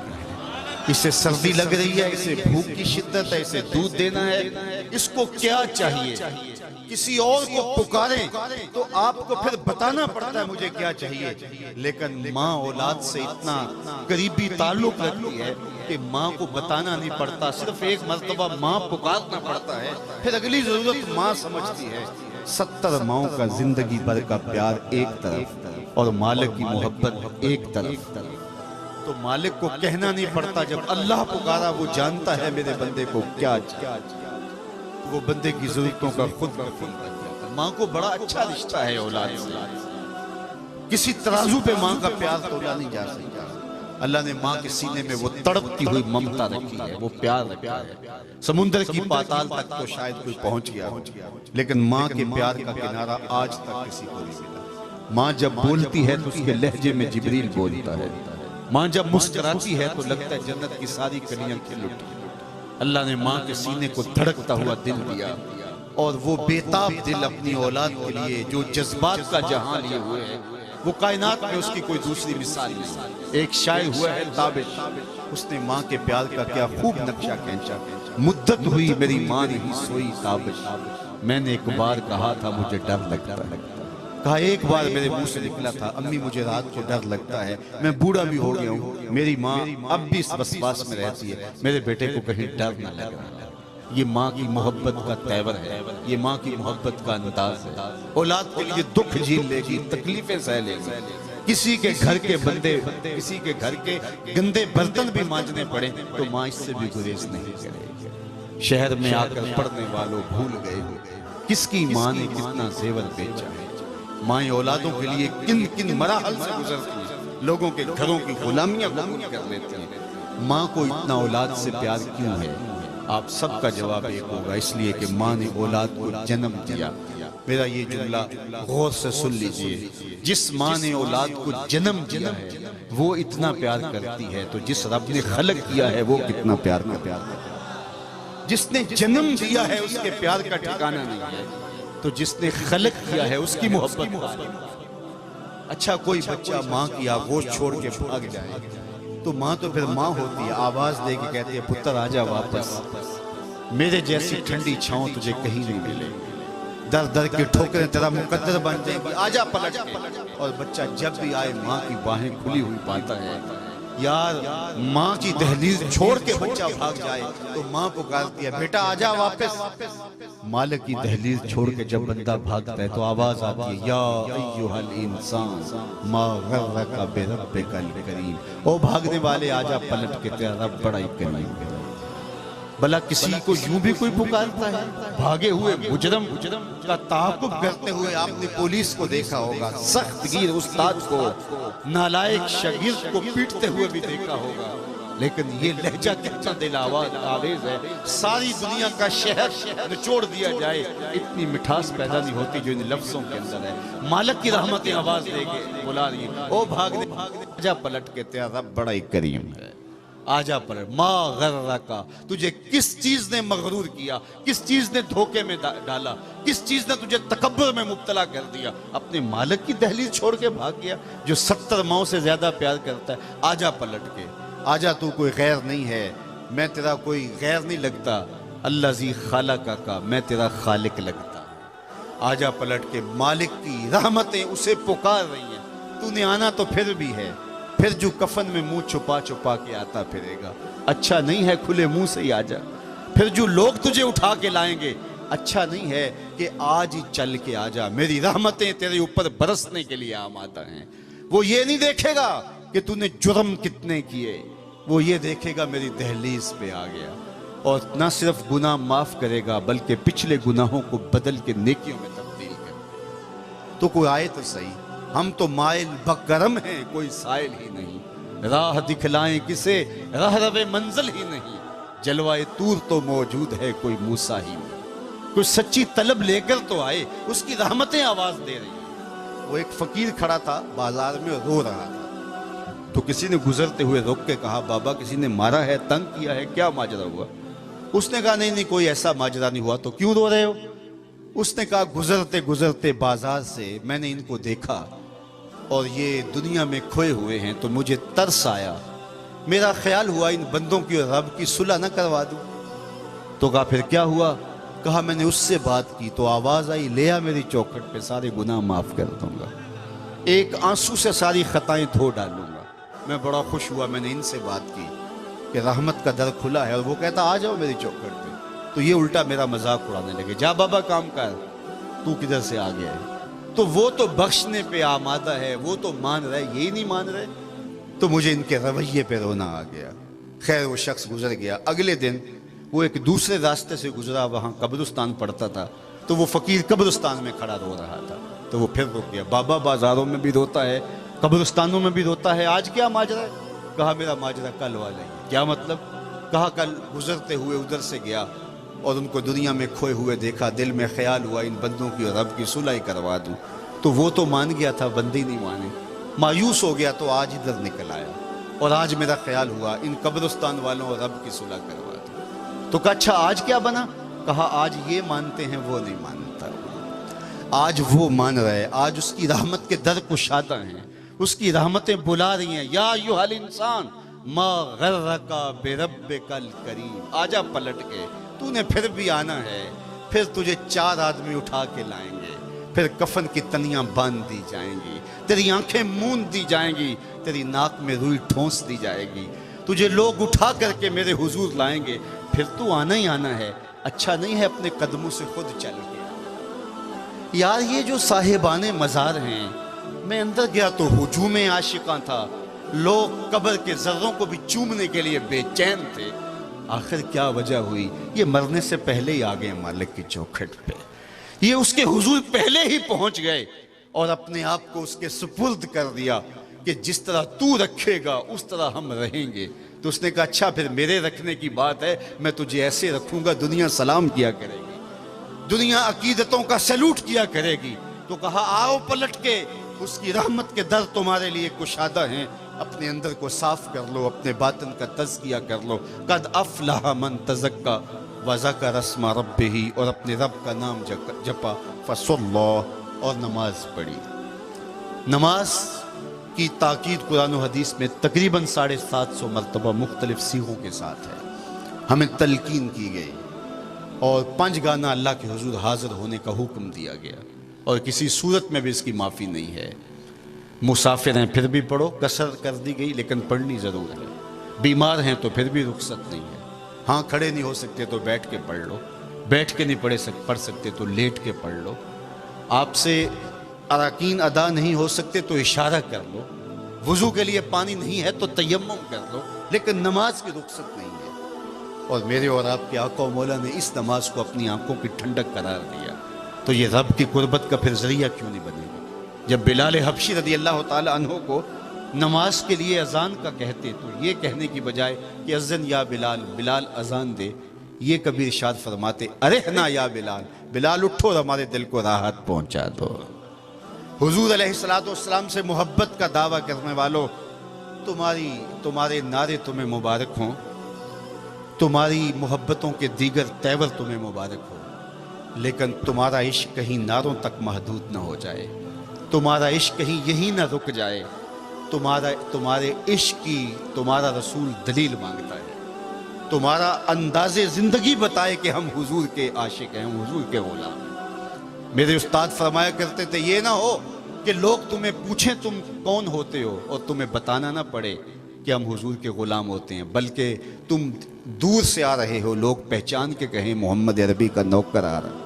Speaker 1: اسے سردی لگ رہی ہے، اسے بھوک کی شدت ہے، اسے دودھ دینا ہے، اس کو کیا چاہیے۔ کسی اور کو پکاریں تو آپ کو پھر بتانا پڑتا ہے مجھے کیا چاہیے، لیکن ماں اولاد سے اتنا قریبی تعلق رکھتی ہے کہ ماں کو بتانا نہیں پڑتا، صرف ایک مرتبہ ماں پکارنا پڑتا ہے، پھر اگلی ضرورت ماں سمجھتی ہے۔ 70 ماؤں کا زندگی بھر کا پیار ایک طرف اور مالک کی محبت ایک طرف، تو مالک کو کہنا نہیں پڑتا، جب اللہ پکارا وہ جانتا ہے میرے بندے کو کیا چاہیے، وہ بندے کی ضرورتوں کا خود بخود رکھتا ہے۔ ماں کو بڑا اچھا رشتہ ہے اولاد سے، کسی ترازو پہ ماں کا پیار تولا نہیں جا سکتا۔ اللہ نے ماں کے سینے میں وہ تڑپتی ہوئی ممتا رکھی ہے، وہ پیار رکھا ہے، سمندر کی پاتال تک تو شاید کوئی پہنچ گیا ہو، لیکن ماں کے پیار کا کنارہ آج تک کسی کو نہیں ملا۔ ماں جب بولتی ہے تو اس کے لہجے میں جبریل بولتا ہے، ماں جب مسکراتی ہے تو لگتا ہے جنت کی ساری کلیاں کھل اٹھی۔ اللہ نے ماں کے سینے کو دھڑکتا ہوا دل دیا، اور وہ بےتاب دل اپنی اولاد کے لیے جو جذبات کا جہاں لیے ہوئے ہیں، وہ کائنات میں اس کی کوئی دوسری مثال نہیں۔ ایک شاعر ہوا ہے تابش، اس نے ماں کے پیار کا کیا خوب نقشہ کھینچا، مدت ہوئی میری ماں نہیں سوئی تابش، میں نے ایک بار کہا تھا مجھے ڈر لگتا ہے، کہا ایک بار میرے منہ سے نکلا تھا امی مجھے رات کو ڈر لگتا ہے، میں بوڑھا بھی ہو گیا ہوں، میری ماں اب بھی اس وسواس میں رہتی ہے، میرے بیٹے کو کہیں ڈر نہ لگ رہا۔ یہ ماں کی محبت کا تیور ہے، یہ ماں کی محبت کا انداز ہے۔ اولاد کے لیے دکھ جھیل لے گی، تکلیفیں سہ لے گی، کسی کے گھر کے بندے، کسی کے گھر کے گندے برتن بھی مانجنے پڑے تو ماں اس سے بھی گریز نہیں کرے۔ شہر میں آ کر پڑھنے والوں بھول گئے ہو کس کی ماں نے کتنا زیور بیچا ہے۔ مائیں اولادوں کے لیے کن کن مراحل سے گزرتی ہیں، لوگوں کے گھروں کی غلامیاں قبول کر لیتی ہیں۔ ماں کو اتنا اولاد سے پیار کیوں ہے؟ آپ سب کا جواب ایک ہوگا، اس لیے کہ ماں نے اولاد کو جنم دیا۔ میرا یہ جملہ غور سے سن لیجئے، جس ماں نے اولاد کو جنم دیا ہے وہ اتنا پیار کرتی ہے تو جس رب نے خلق کیا ہے وہ کتنا پیار کرتا ہے۔ جس نے جنم دیا ہے اس کے پیار کا ٹھکانہ نہیں ہے، تو جس نے خلق کیا ہے اس کی محبت کا۔ اچھا کوئی بچہ ماں کی آغوش چھوڑ کے بھاگ جائے تو ماں تو پھر ماں ہوتی ہے، آواز دے کے کہتی ہے پتر آجا واپس، میرے جیسی ٹھنڈی چھاؤں تجھے کہیں نہیں ملے، در در کی ٹھوکریں تیرا مقدر بن جائیں گی، آجا پلٹ کے۔ اور بچہ جب بھی آئے ماں کی باہیں کھلی ہوئی پاتا ہے۔ یار ماں کی دہلیز چھوڑ کے بچہ بھاگ جائے تو ماں پکارتی ہے بیٹا آجا واپس۔ مالک کی دہلیز چھوڑ کے جب بندہ بھاگتا ہے تو آواز آتی ہے یا ایھا الانسان ما غرک بربک الکریم، او بھاگنے والے آجا پلٹ کے، تیرا رب بڑا ہی کریم ہے۔ بھلا کسی کو یوں بھی کوئی پکارتا ہے؟ بھاگے ہوئے مجرم کا تعاقب کرتے ہوئے آپ نے پولیس کو دیکھا ہوگا، سخت گیر استاد کو، نالائق شاگرد کو پیٹتے ہوئے بھی دیکھا ہوگا، لیکن یہ لہجہ کتنا دل آویز ہے۔ ساری دنیا کا شہر نچوڑ دیا جائے اتنی مٹھاس پیدا نہیں ہوتی جو ان لفظوں کے اندر ہے۔ مالک کی رحمتیں آواز دے کے بلا رہی ہیں، او بھاگنے آجا پلٹ کے، تیرا رب بڑا ہی کریم ہے، آجا پلٹ۔ ما غرکا، تجھے کس چیز نے مغرور کیا، کس چیز نے دھوکے میں ڈالا، کس چیز نے تجھے تکبر میں مبتلا کر دیا؟ اپنے مالک کی دہلیز چھوڑ کے بھاگ گیا جو 70 ماؤں سے زیادہ پیار کرتا ہے۔ آجا پلٹ کے، آجا تو کوئی غیر نہیں ہے، میں تیرا کوئی غیر نہیں لگتا، اللہ زی خالقہ کا، میں تیرا خالق لگتا۔ آجا پلٹ کے، مالک کی رحمتیں اسے پکار رہی ہیں، تو نے آنا تو پھر بھی ہے، پھر جو کفن میں منہ چھپا چھپا کے آتا پھرے گا، اچھا نہیں ہے کھلے منہ سے ہی آجا۔ پھر جو لوگ تجھے اٹھا کے لائیں گے، اچھا نہیں ہے کہ آج ہی چل کے آجا، میری رحمتیں تیرے اوپر برسنے کے لیے آمادہ ہیں۔ وہ یہ نہیں دیکھے گا کہ تو نے جرم کتنے کیے، وہ یہ دیکھے گا میری دہلیز پہ آ گیا، اور نہ صرف گناہ معاف کرے گا بلکہ پچھلے گناہوں کو بدل کے نیکیوں میں تبدیل کرے گا۔ تو کوئی آئے تو صحیح، ہم تو مائل بکرم ہیں، کوئی سائل ہی نہیں، راہ دکھلائیں کسے، راہ رو منزل ہی نہیں، جلوہ طور تو موجود ہے، کوئی موسیٰ ہی نہیں۔ کوئی سچی طلب لے کر تو آئے، اس کی رحمتیں آواز دے رہی ہیں۔ وہ ایک فقیر کھڑا تھا بازار میں اور رو رہا تھا، تو کسی نے گزرتے ہوئے روک کے کہا بابا کسی نے مارا ہے، تنگ کیا ہے، کیا ماجرا ہوا؟ اس نے کہا نہیں کوئی ایسا ماجرا نہیں ہوا، تو کیوں رو رہے ہو؟ اس نے کہا گزرتے گزرتے بازار سے میں نے ان کو دیکھا اور یہ دنیا میں کھوئے ہوئے ہیں تو مجھے ترس آیا، میرا خیال ہوا ان بندوں کی اور رب کی صلح نہ کروا دوں۔ تو کہا پھر کیا ہوا؟ کہا میں نے اس سے بات کی تو آواز آئی لے آ میری چوکھٹ پہ، سارے گناہ معاف کر دوں گا، ایک آنسو سے ساری خطائیں دھو ڈالوں گا۔ میں بڑا خوش ہوا، میں نے ان سے بات کی کہ رحمت کا در کھلا ہے، اور وہ کہتا آ جاؤ میری چوکھٹ پہ، تو یہ الٹا میرا مذاق اڑانے لگے، جا بابا کام کر، تو کدھر سے آ گیا ہے؟ تو وہ تو بخشنے پہ آمادہ ہے، وہ تو مان رہے، یہی نہیں مان رہے، تو مجھے ان کے رویے پہ رونا آ گیا۔ خیر وہ شخص گزر گیا۔ اگلے دن وہ ایک دوسرے راستے سے گزرا، وہاں قبرستان پڑتا تھا، تو وہ فقیر قبرستان میں کھڑا رو رہا تھا، تو وہ پھر رک گیا، بابا بازاروں میں بھی روتا ہے، قبرستانوں میں بھی روتا ہے، آج کیا ماجرا ہے؟ کہا میرا ماجرا کل والا ہی۔ کیا مطلب؟ کہا کل گزرتے ہوئے ادھر سے گیا اور ان کو دنیا میں کھوئے ہوئے دیکھا، دل میں خیال ہوا ان بندوں کی اور رب کی صلح ہی کروا دوں، تو وہ تو مان گیا تھا، بندی نہیں مانے، مایوس ہو گیا تو آج ادھر نکل آیا، اور آج میرا خیال ہوا ان قبرستان والوں اور رب کی صلح کروا دوں۔ تو کہا اچھا آج کیا بنا؟ کہا آج یہ مانتے ہیں وہ نہیں مانتا، آج وہ مان رہے، آج اس کی رحمت کے در کشادہ ہیں، اس کی رحمتیں بلا رہی ہیں، یا ایھا الانسان ما غرک بربک الکریم، آجا پلٹ کے، تو نے پھر بھی آنا ہے، پھر تجھے 4 آدمی اٹھا کے لائیں گے، پھر کفن کی تنیاں باندھ دی جائیں گی، تیری آنکھیں موند دی جائیں گی، تیری ناک میں روئی ٹھونس دی جائے گی، تجھے لوگ اٹھا کر کے میرے حضور لائیں گے، پھر تو آنا ہی آنا ہے، اچھا نہیں ہے اپنے قدموں سے خود چل کے۔ یار یہ جو صاحبان مزار ہیں میں اندر گیا تو ہجوم عاشقاں تھا، لوگ قبر کے ذروں کو بھی چومنے کے لیے بے چین تھے۔ آخر کیا وجہ ہوئی؟ یہ مرنے سے پہلے ہی آ گئے مالک کی چوکھٹ پہ، یہ اس کے حضور پہلے ہی پہنچ گئے اور اپنے آپ کو اس کے سپرد کر دیا کہ جس طرح تو رکھے گا اس طرح ہم رہیں گے۔ تو اس نے کہا اچھا پھر میرے رکھنے کی بات ہے، میں تجھے ایسے رکھوں گا دنیا سلام کیا کرے گی، دنیا عقیدتوں کا سیلوٹ کیا کرے گی۔ تو کہا آؤ پلٹ کے، اس کی رحمت کے در تمہارے لیے کشادہ ہیں، اپنے اندر کو صاف کر لو، اپنے باطن کا تزکیہ کر لو۔ قد افلح من تزکا وذکر اسم ربہ، اور اپنے رب کا نام جپا، فصلی، اور نماز پڑھی۔ نماز کی تاکید قرآن و حدیث میں تقریباً 750 مرتبہ مختلف صیغوں کے ساتھ ہے، ہمیں تلقین کی گئی، اور 5 گانا اللہ کے حضور حاضر ہونے کا حکم دیا گیا، اور کسی صورت میں بھی اس کی معافی نہیں ہے۔ مسافر ہیں پھر بھی پڑھو، قصر کر دی گئی لیکن پڑھنی ضرور ہے۔ بیمار ہیں تو پھر بھی رخصت نہیں ہے، ہاں کھڑے نہیں ہو سکتے تو بیٹھ کے پڑھ لو، بیٹھ کے نہیں پڑھ سکتے تو لیٹ کے پڑھ لو، آپ سے اراکین ادا نہیں ہو سکتے تو اشارہ کر لو، وضو کے لیے پانی نہیں ہے تو تیمم کر لو، لیکن نماز کی رخصت نہیں ہے۔ اور میرے اور آپ کے آقا و مولا نے اس نماز کو اپنی آنکھوں کی ٹھنڈک قرار دیا، تو یہ رب کی قربت کا پھر ذریعہ کیوں نہیں بنے گا؟ جب بلال حبشی رضی اللہ تعالی عنہ کو نماز کے لیے اذان کا کہتے تو یہ کہنے کی بجائے کہ اذن یا بلال، بلال اذان دے، یہ کبھی ارشاد فرماتے ارحنا یا بلال، بلال اٹھو اور ہمارے دل کو راحت پہنچا دو۔ حضور علیہ السلام سے محبت کا دعویٰ کرنے والوں، تمہارے نعرے تمہیں مبارک ہوں، تمہاری محبتوں کے دیگر تیور تمہیں مبارک ہو، لیکن تمہارا عشق کہیں نعروں تک محدود نہ ہو جائے، تمہارا عشق کہیں یہی نہ رک جائے۔ تمہارے عشق کی تمہارا رسول دلیل مانگتا ہے، تمہارا انداز زندگی بتائے کہ ہم حضور کے عاشق ہیں، ہم حضور کے غلام ہیں۔ میرے استاد فرمایا کرتے تھے یہ نہ ہو کہ لوگ تمہیں پوچھیں تم کون ہوتے ہو اور تمہیں بتانا نہ پڑے کہ ہم حضور کے غلام ہوتے ہیں، بلکہ تم دور سے آ رہے ہو، لوگ پہچان کے کہیں محمد عربی کا نوکر آ رہا ہے۔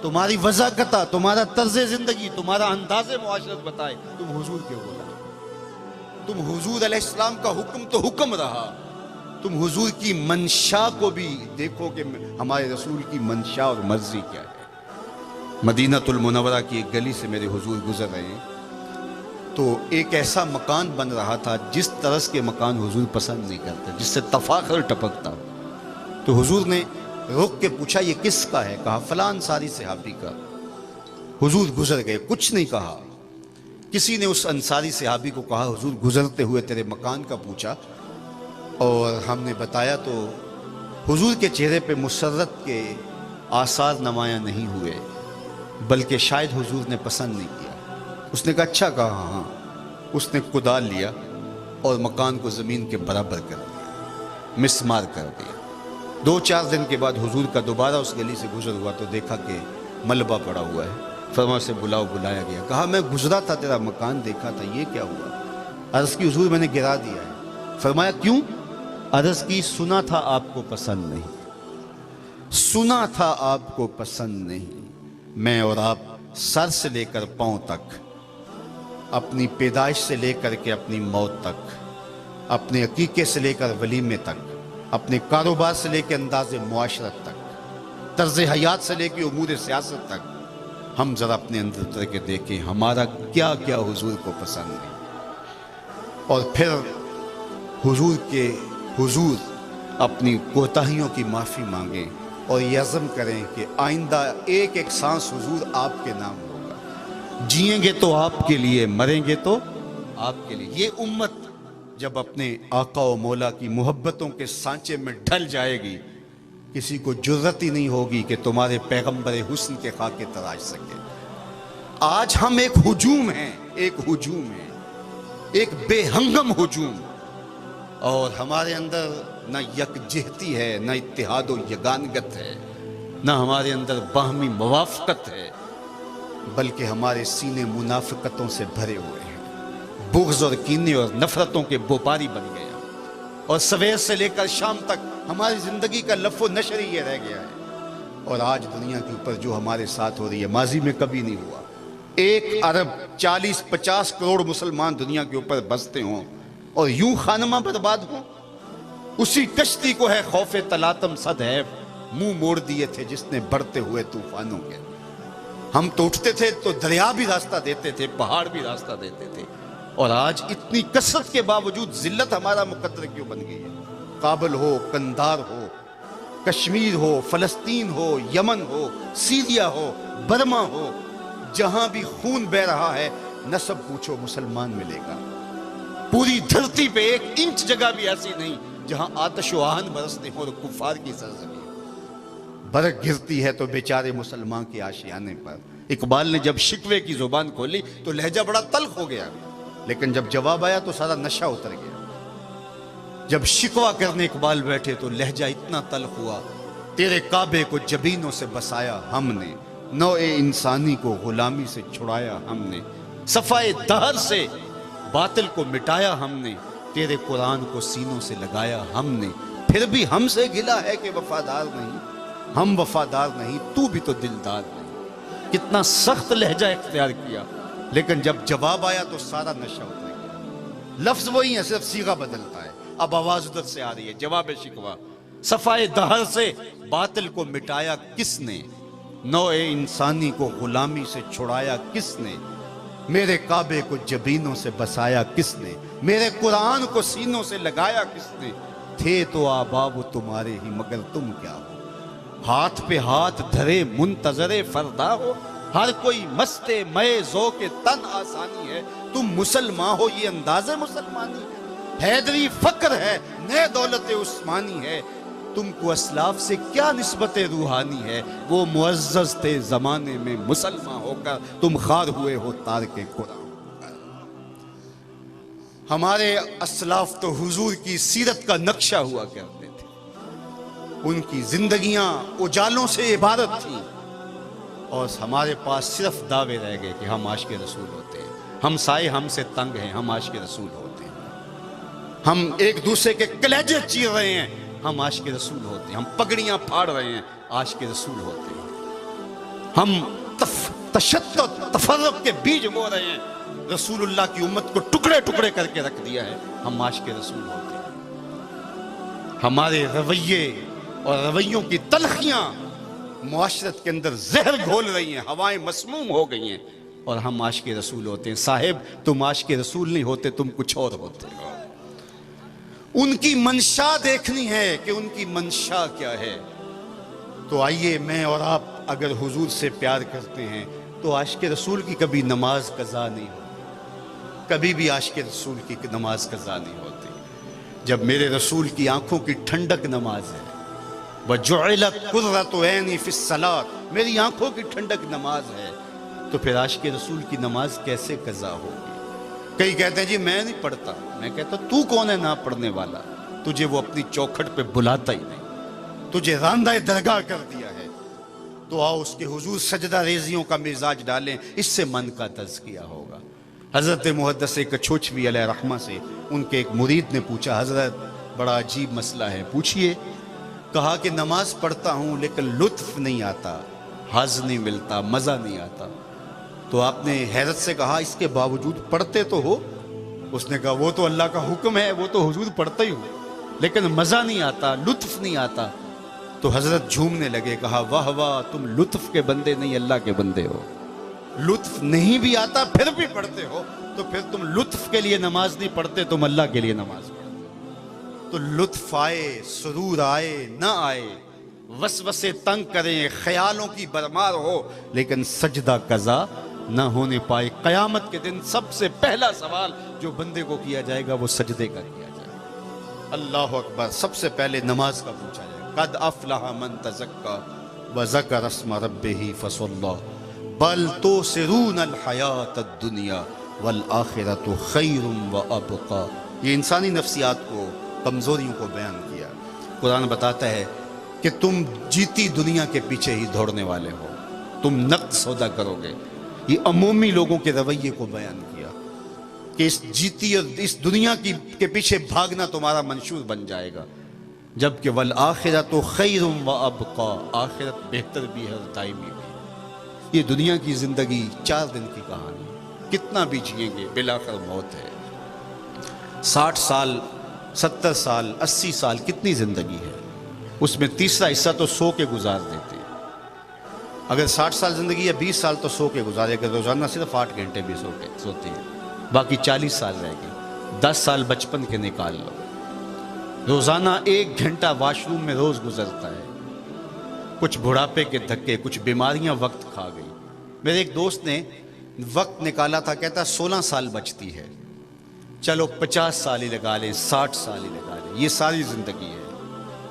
Speaker 1: تمہاری وضاحت، تمہارا طرز زندگی، تمہارا انداز معاشرت بتائے تم حضور کے غلام، تم حضور علیہ السلام کا حکم تو حکم رہا، تم حضور کی منشا کو بھی دیکھو کہ ہمارے رسول کی منشا اور مرضی کیا ہے۔ مدینہ المنورہ کی ایک گلی سے میرے حضور گزر رہے ہیں تو ایک ایسا مکان بن رہا تھا جس طرز کے مکان حضور پسند نہیں کرتے، جس سے تفاخر ٹپکتا ہو۔ تو حضور نے رک کے پوچھا یہ کس کا ہے؟ کہا فلاں انصاری صحابی کا۔ حضور گزر گئے، کچھ نہیں کہا۔ کسی نے اس انصاری صحابی کو کہا حضور گزرتے ہوئے تیرے مکان کا پوچھا، اور ہم نے بتایا تو حضور کے چہرے پہ مسرت کے آثار نمایاں نہیں ہوئے، بلکہ شاید حضور نے پسند نہیں کیا۔ اس نے کہا اچھا کہا، ہاں۔ اس نے کدال لیا اور مکان کو زمین کے برابر کر دیا، مسمار کر دیا۔ 2-4 دن کے بعد حضور کا دوبارہ اس گلی سے گزر ہوا تو دیکھا کہ ملبہ پڑا ہوا ہے۔ فرمایا سے بلایا گیا، کہا میں گزرا تھا تیرا مکان دیکھا تھا، یہ کیا ہوا؟ عرض کی حضور میں نے گرا دیا ہے۔ فرمایا کیوں؟ عرض کی سنا تھا آپ کو پسند نہیں، سنا تھا آپ کو پسند نہیں۔ میں اور آپ سر سے لے کر پاؤں تک، اپنی پیدائش سے لے کر کے اپنی موت تک، اپنے عقیقے سے لے کر ولیمے تک، اپنے کاروبار سے لے کے انداز معاشرت تک، طرز حیات سے لے کے امور سیاست تک، ہم ذرا اپنے اندر اتر کے دیکھیں ہمارا کیا کیا حضور کو پسند ہے، اور پھر حضور اپنی کوتاہیوں کی معافی مانگیں اور یہ عزم کریں کہ آئندہ ایک ایک سانس حضور آپ کے نام ہوگا، جئیں گے تو آپ کے لیے، مریں گے تو آپ کے لیے۔ یہ امت جب اپنے آقا و مولا کی محبتوں کے سانچے میں ڈھل جائے گی، کسی کو جرأت ہی نہیں ہوگی کہ تمہارے پیغمبر حسن کے خاکے تراش سکے۔ آج ہم ایک ہجوم ہیں، ایک بے ہنگم ہجوم، اور ہمارے اندر نہ یکجہتی ہے، نہ اتحاد و یگانگت ہے، نہ ہمارے اندر باہمی موافقت ہے، بلکہ ہمارے سینے منافقتوں سے بھرے ہوئے ہیں، بغض اور کینے اور نفرتوں کے بوپاری بن گئے ہیں، اور سویر سے لے کر شام تک ہماری زندگی کا لف و نشر ہی یہ رہ گیا ہے۔ اور آج دنیا کے اوپر جو ہمارے ساتھ ہو رہی ہے ماضی میں کبھی نہیں ہوا۔ 1 ارب 40-50 کروڑ مسلمان دنیا کے اوپر بستے ہوں اور یوں خانمہ برباد ہوں؟ اسی کشتی کو ہے خوف تلاطم صد ہے منہ موڑ دیے تھے جس نے بڑھتے ہوئے طوفانوں کے۔ ہم تو اٹھتے تھے تو دریا بھی راستہ دیتے تھے، پہاڑ بھی راستہ دیتے تھے، اور آج اتنی کثرت کے باوجود ذلت ہمارا مقدر کیوں بن گئی ہے؟ کابل ہو، کندھار ہو، کشمیر ہو، فلسطین ہو، یمن ہو، سیریا ہو، برما ہو، جہاں بھی خون بہ رہا ہے نسب پوچھو مسلمان ملے گا۔ پوری دھرتی پہ 1 انچ جگہ بھی ایسی نہیں جہاں آتش و آہن برستے ہوں اور کفار کی سرزمین برق گرتی ہے تو بیچارے مسلمان کے آشیانے پر۔ اقبال نے جب شکوے کی زبان کھولی تو لہجہ بڑا تلخ ہو گیا، لیکن جب جواب آیا تو سارا نشہ اتر گیا۔ جب شکوہ کرنے اقبال بیٹھے تو لہجہ اتنا تلخ ہوا، تیرے کعبے کو جبینوں سے بسایا ہم نے، نوع انسانی کو غلامی سے چھڑایا ہم نے، صفائے دہر سے باطل کو مٹایا ہم نے، تیرے قرآن کو سینوں سے لگایا ہم نے، پھر بھی ہم سے گلا ہے کہ وفادار نہیں، ہم وفادار نہیں تو بھی تو دلدار نہیں۔ کتنا سخت لہجہ اختیار کیا، لیکن جب جواب آیا تو سارا نشہ اتر گیا۔ لفظ وہی ہے، صرف صیغہ بدلتا ہے۔ اب آواز ادھر سے آ رہی ہے، جواب شکوہ، صفائے دہر سے باطل کو مٹایا کس نے، نوع انسانی کو غلامی سے چھڑایا کس نے، میرے کعبے کو جبینوں سے بسایا کس نے، میرے قرآن کو سینوں سے لگایا کس نے، تھے تو آباب تمہارے ہی مگر تم کیا ہو، ہاتھ پہ ہاتھ دھرے منتظر فردا ہو، ہر کوئی مست مئے ذوق تن آسانی ہے، تم مسلمان ہو یہ انداز مسلمانی ہے، حیدری فقر ہے نئے دولت عثمانی ہے، تم کو اسلاف سے کیا نسبت روحانی ہے، وہ معزز تھے زمانے میں مسلمان ہو کر، تم خار ہوئے ہو تارک قرآن۔ ہمارے اسلاف تو حضور کی سیرت کا نقشہ ہوا کرتے تھے، ان کی زندگیاں اجالوں سے عبارت تھیں، اور ہمارے پاس صرف دعوے رہ گئے کہ ہم عاشق رسول ہوتے ہیں، ہم سائے ہم سے تنگ ہیں، ہم عاشق رسول ہوتے ہیں، ہم ایک دوسرے کے کلیجے چیر رہے ہیں، ہم عاشق رسول ہوتے ہیں، ہم پگڑیاں پھاڑ رہے ہیں، عاشق رسول ہوتے ہیں، ہم تشدد تفرق کے بیج بو رہے ہیں، رسول اللہ کی امت کو ٹکڑے ٹکڑے کر کے رکھ دیا ہے، ہم عاشق رسول ہوتے ہیں۔ ہمارے رویے اور رویوں کی تلخیاں معاشرت کے اندر زہر گھول رہی ہیں، ہوائیں مسموم ہو گئی ہیں، اور ہم عاشق رسول ہوتے ہیں۔ صاحب تم عاشق رسول نہیں ہوتے، تم کچھ اور ہوتے ہو۔ ان کی منشا دیکھنی ہے کہ ان کی منشا کیا ہے، تو آئیے میں اور آپ اگر حضور سے پیار کرتے ہیں تو عاشق رسول کی کبھی نماز قضا نہیں ہوتی، کبھی بھی عاشق رسول کی نماز قضا نہیں ہوتی۔ جب میرے رسول کی آنکھوں کی ٹھنڈک نماز ہے، وَجُعِلَتْ قُرَّةُ عَيْنِي فِي الصَّلَاةِ، میری آنکھوں کی ٹھنڈک نماز ہے، تو پھر عاشق رسول کی نماز کیسے قضا ہوگی؟ کئی کہتے ہیں جی میں نہیں پڑھتا، میں کہتا تو کون ہے نہ پڑھنے والا؟ تجھے وہ اپنی چوکھٹ پہ بلاتا ہی نہیں، تجھے راندہ درگاہ کر دیا ہے، تو آؤ اس کے حضور سجدہ ریزیوں کا مزاج ڈالیں، اس سے من کا تزکیہ ہوگا۔ حضرت محدث کچھوچوی علیہ رحمہ سے ان کے ایک مرید نے پوچھا، حضرت بڑا عجیب مسئلہ ہے، پوچھئے۔ کہا کہ نماز پڑھتا ہوں لیکن لطف نہیں آتا، حظ نہیں ملتا، مزہ نہیں آتا۔ تو آپ نے حیرت سے کہا اس کے باوجود پڑھتے تو ہو؟ اس نے کہا وہ تو اللہ کا حکم ہے، وہ تو حضور پڑھتا ہی ہو، لیکن مزہ نہیں آتا، لطف نہیں آتا۔ تو حضرت جھومنے لگے، کہا واہ واہ، تم لطف کے بندے نہیں اللہ کے بندے ہو، لطف نہیں بھی آتا پھر بھی پڑھتے ہو، تو پھر تم لطف کے لیے نماز نہیں پڑھتے، تم اللہ کے لیے نماز پڑھتے۔ تو لطف آئے، سرور آئے نہ آئے، وسوسے تنگ کریں، خیالوں کی برمار ہو، لیکن سجدہ قضا نہ ہونے پائے۔ قیامت کے دن سب سے پہلا سوال جو بندے کو کیا جائے گا وہ سجدے کا کیا جائے گا۔ اللہ اکبر، سب سے پہلے نماز کا پوچھا جائے گا۔ قد افلح من تزکا وذکر اسم ربہ فصلی بل تؤثرون الحیاۃ الدنیا والآخرۃ خیر وابقی۔ یہ انسانی نفسیات کو، کمزوریوں کو بیان کیا۔ قرآن بتاتا ہے کہ تم جیتی دنیا کے پیچھے ہی دوڑنے والے ہو، تم نقد سودا کرو گے۔ یہ عمومی لوگوں کے رویے کو بیان کیا کہ اس جیتی اور اس دنیا کے پیچھے بھاگنا تمہارا منشور بن جائے گا، جبکہ والآخرۃ خیر وابقی، آخرت بہتر بھی ہے اور دائمی بھی۔ یہ دنیا کی زندگی 4 دن کی کہانی، کتنا بھی جئیں گے بالآخر موت ہے۔ 60 سال 70 سال 80 سال کتنی زندگی ہے، اس میں تیسرا حصہ تو سو کے گزار دیتے ہیں۔ اگر 60 سال زندگی ہے 20 سال تو سو کے گزارے، اگر روزانہ صرف 8 گھنٹے بھی سوتے ہیں، باقی 40 سال رہ گئے۔ 10 سال بچپن کے نکال لو، روزانہ 1 گھنٹہ واش روم میں روز گزرتا ہے۔ کچھ بڑھاپے کے دھکے، کچھ بیماریاں وقت کھا گئی۔ میرے ایک دوست نے وقت نکالا تھا، کہتا 16 سال بچتی ہے، چلو 50 سال ہی لگا لیں، 60 سال ہی لگا لیں۔ یہ ساری زندگی ہے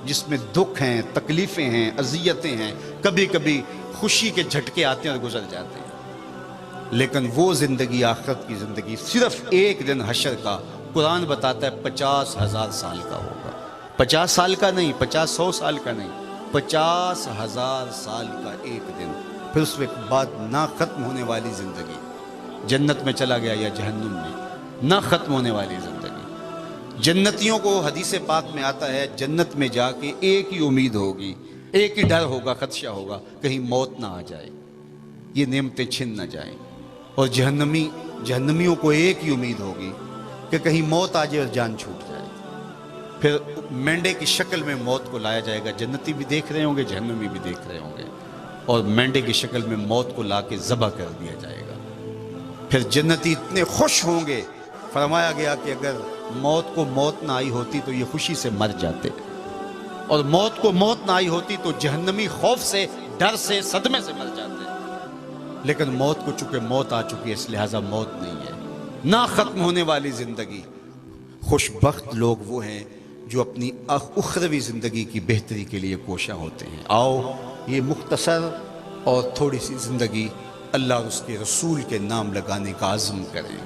Speaker 1: جس میں دکھ ہیں، تکلیفیں ہیں، اذیتیں ہیں، کبھی کبھی خوشی کے جھٹکے آتے ہیں اور گزر جاتے ہیں، لیکن وہ زندگی آخرت کی زندگی صرف ایک دن حشر کا قرآن بتاتا ہے 50,000 سال کا ہوگا۔ 50 سال کا نہیں، 50-100 سال کا نہیں، 50,000 سال کا ایک دن۔ پھر اس کے بعد نہ ختم ہونے والی زندگی، جنت میں چلا گیا یا جہنم میں، نہ ختم ہونے والی زندگی۔ جنتیوں کو حدیث پاک میں آتا ہے جنت میں جا کے ایک ہی امید ہوگی، ایک ہی ڈر ہوگا، خدشہ ہوگا، کہیں موت نہ آ جائے، یہ نعمتیں چھن نہ جائیں۔ اور جہنمیوں کو ایک ہی امید ہوگی کہ کہیں موت آ جائے اور جان چھوٹ جائے۔ پھر مینڈے کی شکل میں موت کو لایا جائے گا، جنتی بھی دیکھ رہے ہوں گے، جہنمی بھی دیکھ رہے ہوں گے، اور مینڈے کی شکل میں موت کو لا کے ذبح کر دیا جائے گا۔ پھر جنتی اتنے خوش ہوں گے، فرمایا گیا کہ اگر موت کو موت نہ آئی ہوتی تو یہ خوشی سے مر جاتے، اور موت کو موت نہ آئی ہوتی تو جہنمی خوف سے، ڈر سے، صدمے سے مر جاتے۔ لیکن موت کو چونکہ موت آ چکی ہے، اس لہٰذا موت نہیں ہے، نہ ختم ہونے والی زندگی۔ خوش بخت لوگ وہ ہیں جو اپنی اخروی زندگی کی بہتری کے لیے کوشاں ہوتے ہیں۔ آؤ یہ مختصر اور تھوڑی سی زندگی اللہ اور اس کے رسول کے نام لگانے کا عزم کریں،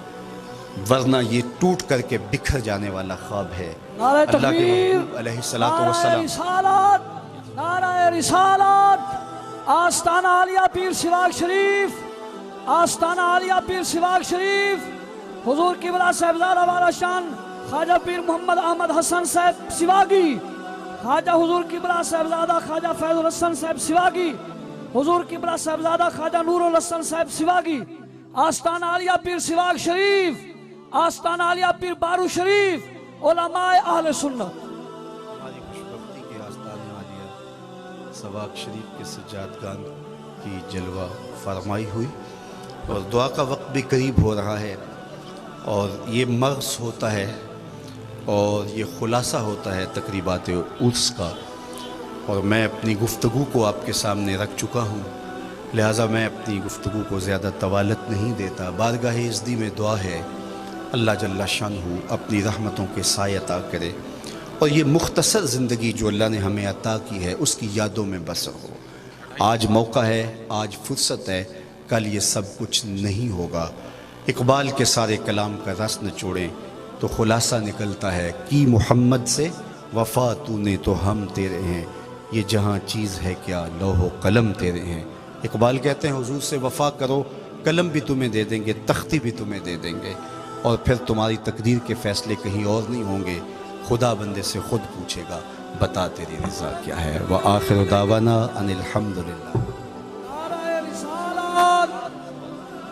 Speaker 1: ورنہ یہ ٹوٹ کر کے بکھر جانے والا خواب ہے۔
Speaker 2: نعرہ
Speaker 1: اللہ کے
Speaker 2: تکبیر،
Speaker 1: محبوب علیہ الصلوۃ
Speaker 2: نعرہ
Speaker 1: والسلام
Speaker 2: رسالت، نعرہ رسالت، آستانہ عالیہ پیر سواگ شریف، آستانہ عالیہ پیر سواگ شریف، حضور قبلہ صاحبزادہ والا شان خواجہ پیر محمد احمد حسن صاحب سواگی، خواجہ حضور قبلہ صاحبزادہ خواجہ فیض الحسن صاحب سواگی، حضور قبلہ صاحبزادہ خواجہ نور الحسن صاحب سواگی، آستانہ عالیہ پیر سواگ شریف، آستانہ عالیہ پیر بارو شریف، علماء اہل سنت۔
Speaker 1: ہماری خوشبختی کے آستانہ عالیہ سواگ شریف کے سجادگان کی جلوہ فرمائی ہوئی، اور دعا کا وقت بھی قریب ہو رہا ہے، اور یہ مغز ہوتا ہے اور یہ خلاصہ ہوتا ہے تقریبات عرس کا، اور میں اپنی گفتگو کو آپ کے سامنے رکھ چکا ہوں، لہٰذا میں اپنی گفتگو کو زیادہ طوالت نہیں دیتا۔ بارگاہ عزدی میں دعا ہے اللہ جل شانہ اپنی رحمتوں کے سائے عطا کرے، اور یہ مختصر زندگی جو اللہ نے ہمیں عطا کی ہے اس کی یادوں میں بسر ہو۔ آج موقع ہے، آج فرصت ہے، کل یہ سب کچھ نہیں ہوگا۔ اقبال کے سارے کلام کا رس نچوڑیں تو خلاصہ نکلتا ہے کہ محمد سے وفا تو نے تو ہم تیرے ہیں، یہ جہاں چیز ہے کیا لوح و قلم تیرے ہیں۔ اقبال کہتے ہیں حضور سے وفا کرو، قلم بھی تمہیں دے دیں گے، تختی بھی تمہیں دے دیں گے، اور پھر تمہاری تقدیر کے فیصلے کہیں اور نہیں ہوں گے، خدا بندے سے خود پوچھے گا بتا تیری رضا کیا ہے۔ وآخر دعوانا ان الحمدللہ۔